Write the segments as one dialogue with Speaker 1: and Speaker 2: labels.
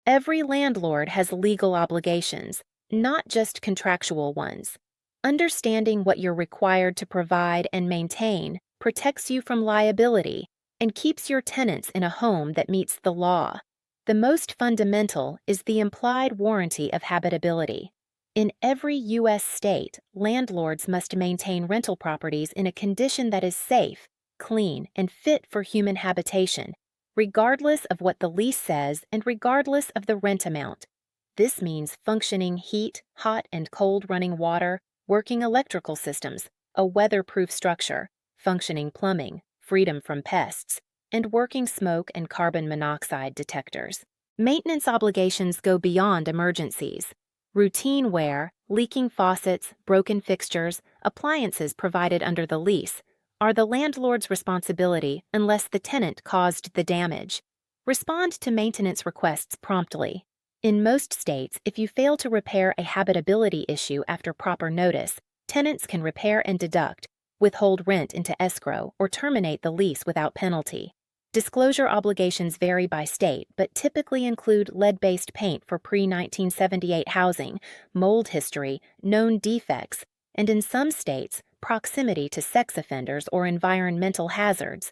Speaker 1: Every landlord has legal obligations, not just contractual ones. Understanding what you're required to provide and maintain protects you from liability and keeps your tenants in a home that meets the law. The most fundamental is the implied warranty of habitability. In every U.S. state, landlords must maintain rental properties in a condition that is safe, clean, and fit for human habitation, regardless of what the lease says and regardless of the rent amount. This means functioning heat, hot and cold running water, working electrical systems, a weatherproof structure, functioning plumbing, freedom from pests, and working smoke and carbon monoxide detectors. Maintenance obligations go beyond emergencies. Routine wear, leaking faucets, broken fixtures, appliances provided under the lease are the landlord's responsibility unless the tenant caused the damage. Respond to maintenance requests promptly. In most states, if you fail to repair a habitability issue after proper notice, tenants can repair and deduct, withhold rent into escrow, or terminate the lease without penalty. Disclosure obligations vary by state, but typically include lead-based paint for pre-1978 housing, mold history, known defects, and in some states, proximity to sex offenders or environmental hazards.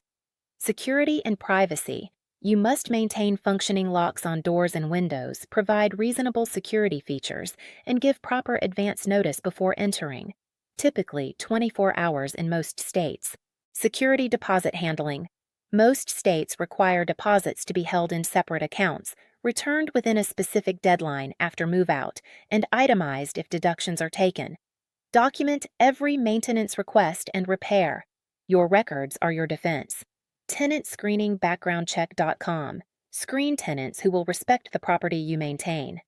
Speaker 1: Security and privacy. You must maintain functioning locks on doors and windows, provide reasonable security features, and give proper advance notice before entering, typically 24 hours in most states. Security deposit handling. Most states require deposits to be held in separate accounts, returned within a specific deadline after move-out, and itemized if deductions are taken. Document every maintenance request and repair. Your records are your defense. TenantScreeningBackgroundCheck.com. Screen tenants who will respect the property you maintain.